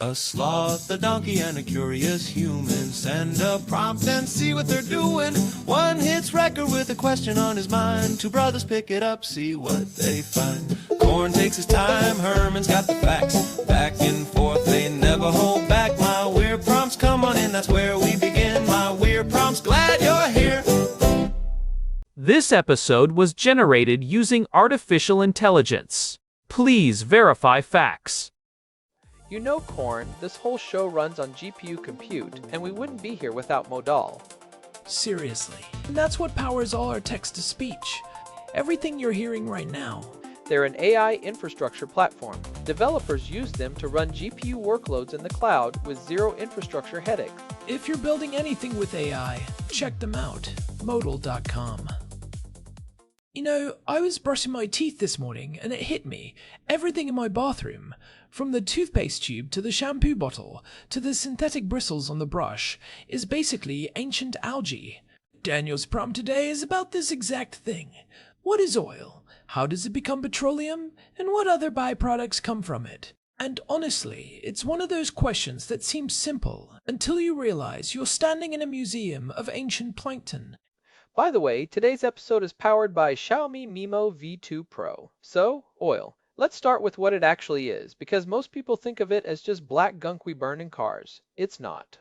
A sloth, a donkey, and a curious human. Send a prompt and see what they're doing. One hits record with a question on his mind. Two brothers pick it up, see what they find. Corn takes his time, Herman's got the facts. Back and forth, they never hold back. My weird prompts, come on in, that's where we begin. My weird prompts, glad you're here. This episode was generated using artificial intelligence. Please verify facts. You know, Corn, this whole show runs on GPU compute, and we wouldn't be here without Modal. Seriously. And that's what powers all our text-to-speech. Everything you're hearing right now. They're an AI infrastructure platform. Developers use them to run GPU workloads in the cloud with zero infrastructure headaches. If you're building anything with AI, check them out. Modal.com. You know, I was brushing my teeth this morning and it hit me. Everything in my bathroom, from the toothpaste tube to the shampoo bottle to the synthetic bristles on the brush, is basically ancient algae. Daniel's prompt today is about this exact thing. What is oil? How does it become petroleum? And what other byproducts come from it? And honestly, it's one of those questions that seems simple until you realize you're standing in a museum of ancient plankton. By the way, today's episode is powered by Xiaomi MiMo V2 Pro. So, oil. Let's start with what it actually is, because most people think of it as just black gunk we burn in cars. It's not.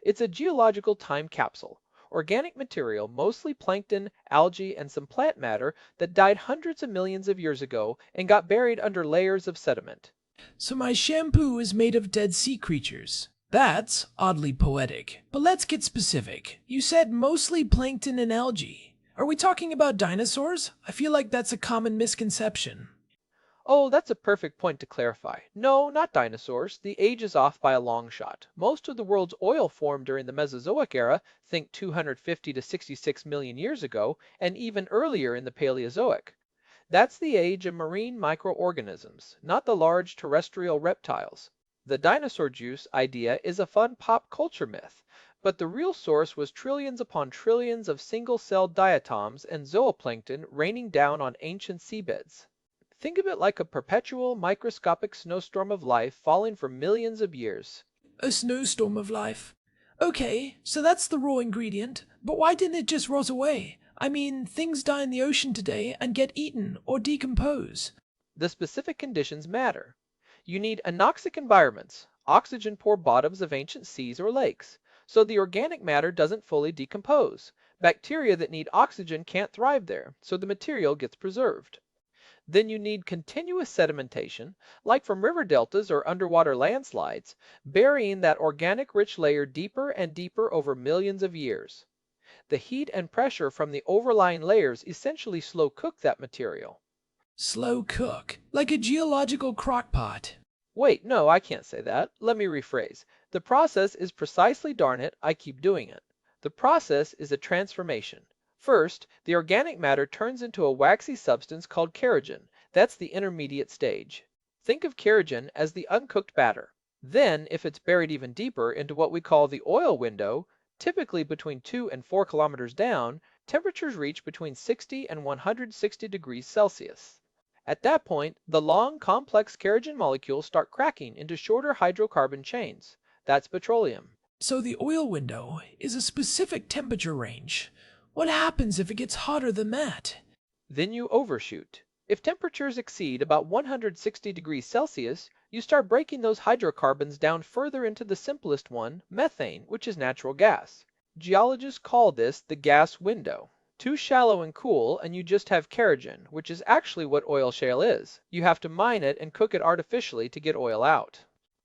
It's a geological time capsule. Organic material, mostly plankton, algae, and some plant matter that died hundreds of millions of years ago and got buried under layers of sediment. So my shampoo is made of dead sea creatures. That's oddly poetic. But let's get specific. You said mostly plankton and algae. Are we talking about dinosaurs? I feel like that's a common misconception. Oh, that's a perfect point to clarify. No, not dinosaurs. The age is off by a long shot. Most of the world's oil formed during the Mesozoic era, think 250 to 66 million years ago, and even earlier in the Paleozoic. That's the age of marine microorganisms, not the large terrestrial reptiles. The dinosaur juice idea is a fun pop culture myth, but the real source was trillions upon trillions of single-celled diatoms and zooplankton raining down on ancient seabeds. Think of it like a perpetual microscopic snowstorm of life falling for millions of years. A snowstorm of life. Okay, so that's the raw ingredient, but why didn't it just rot away? I mean, things die in the ocean today and get eaten or decompose. The specific conditions matter. You need anoxic environments, oxygen-poor bottoms of ancient seas or lakes, so the organic matter doesn't fully decompose. Bacteria that need oxygen can't thrive there, so the material gets preserved. Then you need continuous sedimentation, like from river deltas or underwater landslides, burying that organic-rich layer deeper and deeper over millions of years. The heat and pressure from the overlying layers essentially slow cook that material. Slow cook, like a geological crockpot. Wait, no, I can't say that. Let me rephrase. The process is precisely, darn it, I keep doing it. The process is a transformation. First, the organic matter turns into a waxy substance called kerogen. That's the intermediate stage. Think of kerogen as the uncooked batter. Then, if it's buried even deeper into what we call the oil window, typically between 2 and 4 kilometers down, temperatures reach between 60 and 160 degrees Celsius. At that point, the long, complex kerogen molecules start cracking into shorter hydrocarbon chains. That's petroleum. So the oil window is a specific temperature range. What happens if it gets hotter than that? Then you overshoot. If temperatures exceed about 160 degrees Celsius, you start breaking those hydrocarbons down further into the simplest one, methane, which is natural gas. Geologists call this the gas window. Too shallow and cool, and you just have kerogen, which is actually what oil shale is. You have to mine it and cook it artificially to get oil out.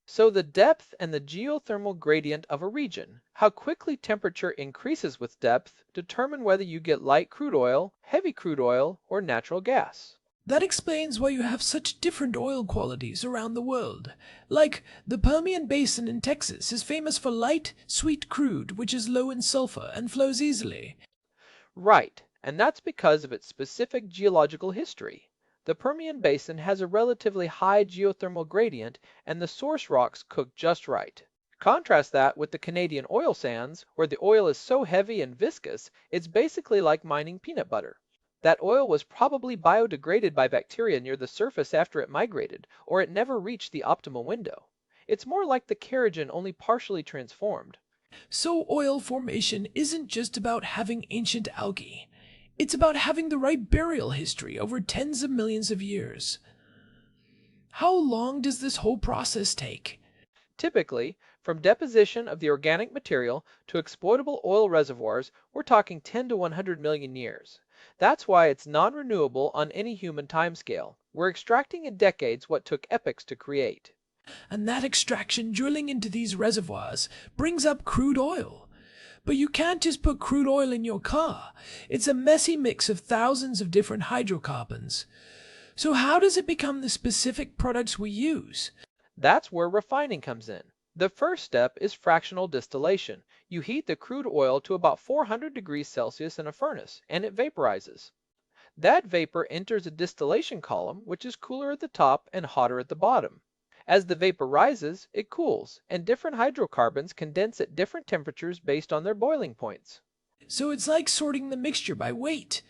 So the depth and the geothermal gradient of a region, how quickly temperature increases with depth, determine whether you get light crude oil, heavy crude oil, or natural gas. That explains why you have such different oil qualities around the world. Like, the Permian Basin in Texas is famous for light, sweet crude, which is low in sulfur and flows easily. Right, and that's because of its specific geological history. The Permian Basin has a relatively high geothermal gradient, and the source rocks cook just right. Contrast that with the Canadian oil sands, where the oil is so heavy and viscous, it's basically like mining peanut butter. That oil was probably biodegraded by bacteria near the surface after it migrated, or it never reached the optimal window. It's more like the keratin only partially transformed. So oil formation isn't just about having ancient algae. It's about having the right burial history over tens of millions of years. How long does this whole process take? Typically, from deposition of the organic material to exploitable oil reservoirs, we're talking 10 to 100 million years. That's why it's non-renewable on any human timescale. We're extracting in decades what took epochs to create. And that extraction drilling into these reservoirs brings up crude oil. But you can't just put crude oil in your car. It's a messy mix of thousands of different hydrocarbons. So how does it become the specific products we use? That's where refining comes in. The first step is fractional distillation. You heat the crude oil to about 400 degrees Celsius in a furnace, and it vaporizes. That vapor enters a distillation column, which is cooler at the top and hotter at the bottom. As the vapor rises, it cools, and different hydrocarbons condense at different temperatures based on their boiling points. So it's like sorting the mixture by weight.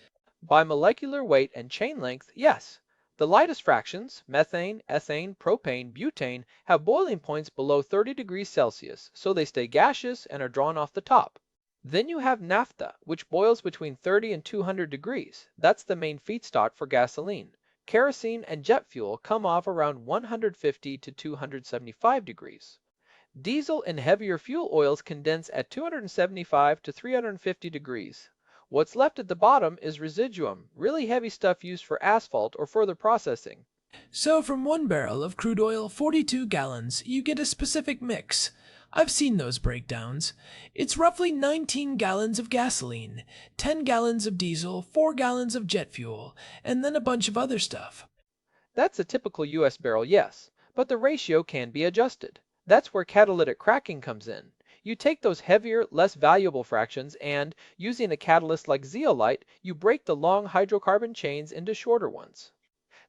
By molecular weight and chain length, yes. The lightest fractions, methane, ethane, propane, butane, have boiling points below 30 degrees Celsius, so they stay gaseous and are drawn off the top. Then you have naphtha, which boils between 30 and 200 degrees. That's the main feedstock for gasoline. Kerosene and jet fuel come off around 150 to 275 degrees. Diesel and heavier fuel oils condense at 275 to 350 degrees. What's left at the bottom is residuum, really heavy stuff used for asphalt or further processing. So from 1 barrel of crude oil, 42 gallons, you get a specific mix. I've seen those breakdowns. It's roughly 19 gallons of gasoline, 10 gallons of diesel, 4 gallons of jet fuel, and then a bunch of other stuff. That's a typical US barrel, yes, but the ratio can be adjusted. That's where catalytic cracking comes in. You take those heavier, less valuable fractions and, using a catalyst like zeolite, you break the long hydrocarbon chains into shorter ones.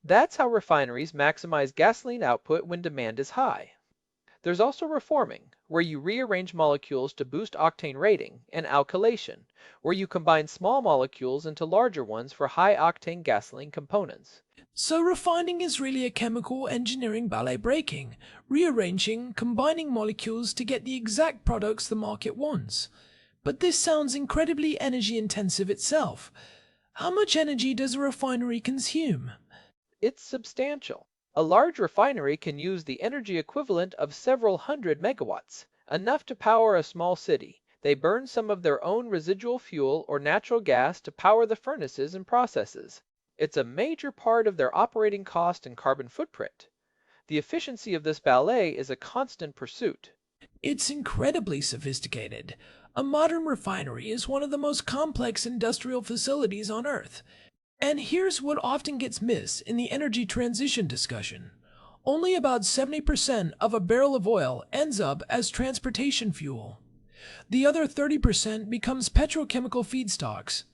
That's how refineries maximize gasoline output when demand is high. There's also reforming, where you rearrange molecules to boost octane rating, and alkylation, where you combine small molecules into larger ones for high-octane gasoline components. So refining is really a chemical engineering ballet breaking, rearranging, combining molecules to get the exact products the market wants. But this sounds incredibly energy intensive itself. How much energy does a refinery consume? It's substantial. A large refinery can use the energy equivalent of several hundred megawatts, enough to power a small city. They burn some of their own residual fuel or natural gas to power the furnaces and processes. It's a major part of their operating cost and carbon footprint. The efficiency of this ballet is a constant pursuit. It's incredibly sophisticated. A modern refinery is one of the most complex industrial facilities on Earth. And here's what often gets missed in the energy transition discussion. Only about 70% of a barrel of oil ends up as transportation fuel. The other 30% becomes petrochemical feedstocks.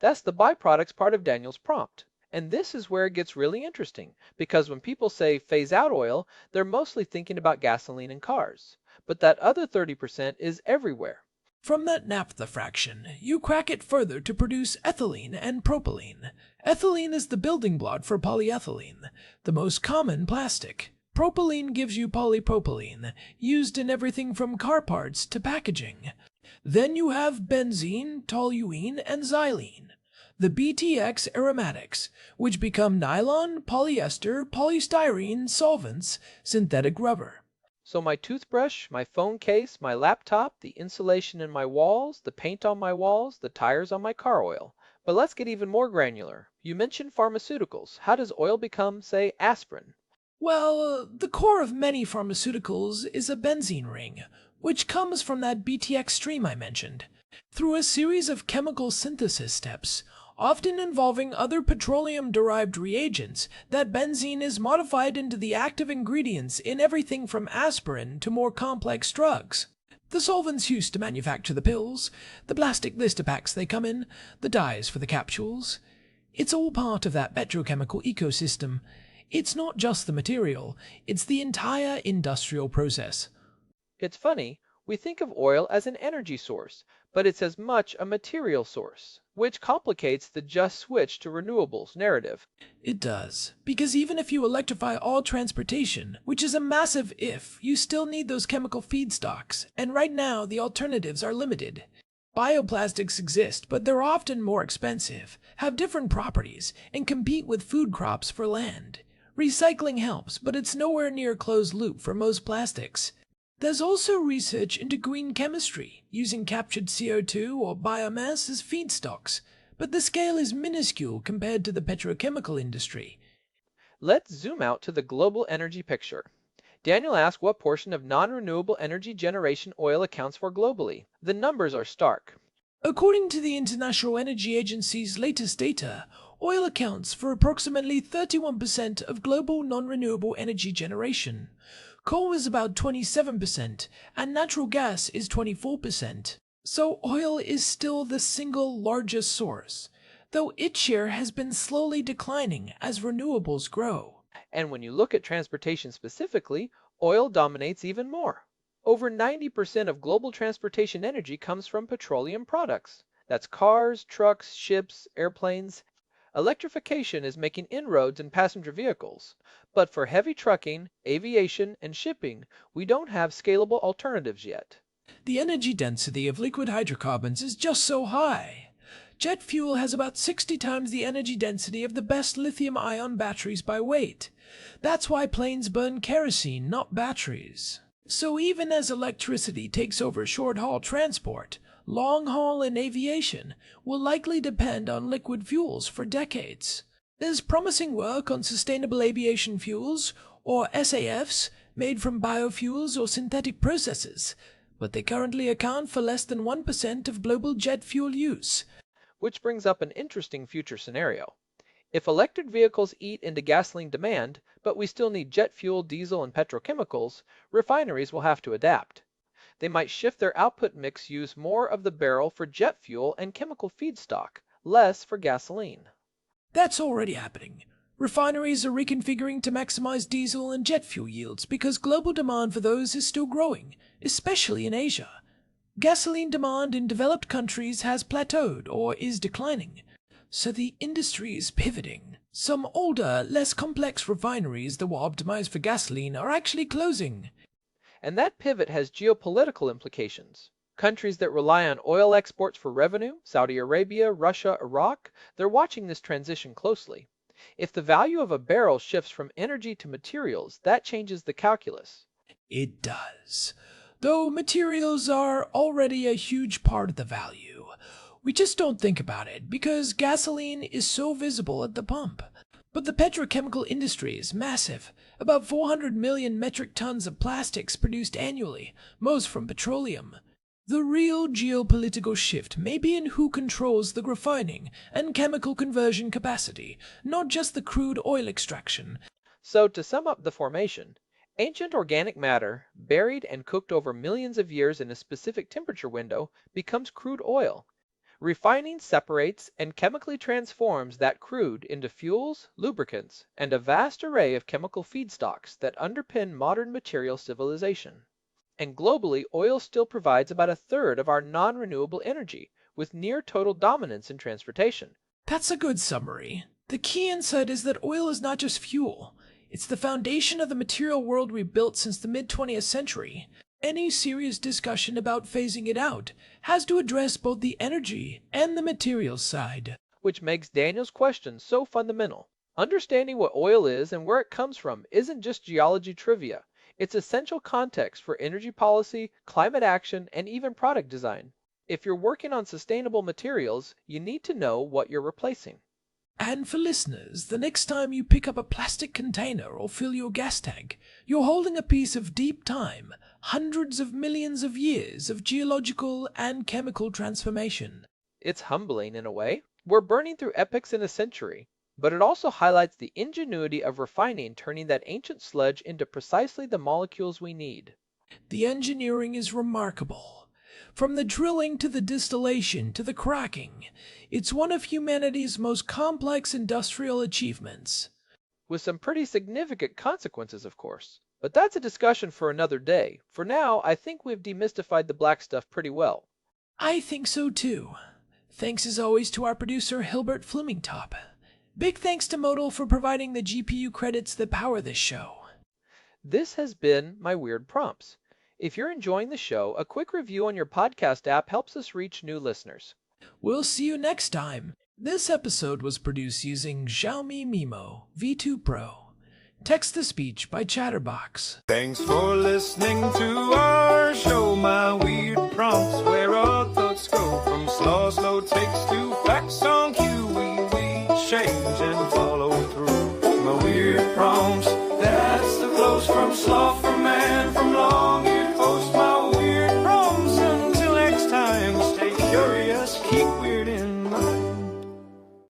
That's the byproducts part of Daniel's prompt. And this is where it gets really interesting, because when people say phase out oil, they're mostly thinking about gasoline and cars. But that other 30% is everywhere. From that naphtha fraction, you crack it further to produce ethylene and propylene. Ethylene is the building block for polyethylene, the most common plastic. Propylene gives you polypropylene, used in everything from car parts to packaging. Then you have benzene, toluene, and xylene, the BTX aromatics, which become nylon, polyester, polystyrene, solvents, synthetic rubber. So my toothbrush, my phone case, my laptop, the insulation in my walls, the paint on my walls, the tires on my car oil. But let's get even more granular. You mentioned pharmaceuticals. How does oil become, say, aspirin? Well, the core of many pharmaceuticals is a benzene ring, which comes from that BTX stream I mentioned. Through a series of chemical synthesis steps, often involving other petroleum-derived reagents, that benzene is modified into the active ingredients in everything from aspirin to more complex drugs. The solvents used to manufacture the pills, the plastic blister packs they come in, the dyes for the capsules. It's all part of that petrochemical ecosystem. It's not just the material, it's the entire industrial process. It's funny, We think of oil as an energy source, but it's as much a material source, which complicates the just switch to renewables narrative. It does, because even if you electrify all transportation, which is a massive if, you still need those chemical feedstocks, and right now the alternatives are limited. Bioplastics exist, but they're often more expensive, have different properties, and compete with food crops for land. Recycling helps, but it's nowhere near closed loop for most plastics. There's also research into green chemistry, using captured CO2 or biomass as feedstocks, but the scale is minuscule compared to the petrochemical industry. Let's zoom out to the global energy picture. Daniel asked what portion of non-renewable energy generation oil accounts for globally. The numbers are stark. According to the International Energy Agency's latest data, oil accounts for approximately 31% of global non-renewable energy generation. Coal is about 27%, and natural gas is 24%. So oil is still the single largest source, though its share has been slowly declining as renewables grow. And when you look at transportation specifically, oil dominates even more. Over 90% of global transportation energy comes from petroleum products. That's cars, trucks, ships, airplanes. Electrification is making inroads in passenger vehicles. But for heavy trucking, aviation, and shipping, we don't have scalable alternatives yet. The energy density of liquid hydrocarbons is just so high. Jet fuel has about 60 times the energy density of the best lithium-ion batteries by weight. That's why planes burn kerosene, not batteries. So even as electricity takes over short-haul transport, long-haul and aviation will likely depend on liquid fuels for decades. There's promising work on sustainable aviation fuels, or SAFs, made from biofuels or synthetic processes, but they currently account for less than 1% of global jet fuel use. Which brings up an interesting future scenario. If electric vehicles eat into gasoline demand, but we still need jet fuel, diesel, and petrochemicals, refineries will have to adapt. They might shift their output mix, use more of the barrel for jet fuel and chemical feedstock, less for gasoline. That's already happening. Refineries are reconfiguring to maximize diesel and jet fuel yields because global demand for those is still growing, especially in Asia. Gasoline demand in developed countries has plateaued or is declining, so the industry is pivoting. Some older, less complex refineries that were optimized for gasoline are actually closing. And that pivot has geopolitical implications. Countries that rely on oil exports for revenue, Saudi Arabia, Russia, Iraq, they're watching this transition closely. If the value of a barrel shifts from energy to materials, that changes the calculus. It does. Though materials are already a huge part of the value. We just don't think about it because gasoline is so visible at the pump. But the petrochemical industry is massive. About 400 million metric tons of plastics produced annually, most from petroleum. The real geopolitical shift may be in who controls the refining and chemical conversion capacity, not just the crude oil extraction. So to sum up the formation, ancient organic matter, buried and cooked over millions of years in a specific temperature window, becomes crude oil. Refining separates and chemically transforms that crude into fuels, lubricants, and a vast array of chemical feedstocks that underpin modern material civilization. And globally, oil still provides about a third of our non-renewable energy, with near total dominance in transportation. That's a good summary. The key insight is that oil is not just fuel. It's the foundation of the material world we built since the mid-20th century. Any serious discussion about phasing it out has to address both the energy and the materials side. Which makes Daniel's question so fundamental. Understanding what oil is and where it comes from isn't just geology trivia. It's essential context for energy policy, climate action, and even product design. If you're working on sustainable materials, you need to know what you're replacing. And for listeners, the next time you pick up a plastic container or fill your gas tank, you're holding a piece of deep time, hundreds of millions of years of geological and chemical transformation. It's humbling in a way. We're burning through epochs in a century, but it also highlights the ingenuity of refining, turning that ancient sludge into precisely the molecules we need. The engineering is remarkable. From the drilling to the distillation to the cracking, it's one of humanity's most complex industrial achievements. With some pretty significant consequences, of course. But that's a discussion for another day. For now, I think we've demystified the black stuff pretty well. I think so too. Thanks as always to our producer Hilbert Flumingtop. Big thanks to Modal for providing the GPU credits that power this show. This has been my Weird Prompts. If you're enjoying the show, a quick review on your podcast app helps us reach new listeners. We'll see you next time. This episode was produced using Xiaomi Mimo V2 Pro. Text-to-speech by Chatterbox. Thanks for listening to our show, my weird prompts, where our thoughts go from slow takes to facts on cue. We change and follow through. My weird prompts, that's the flows from sloth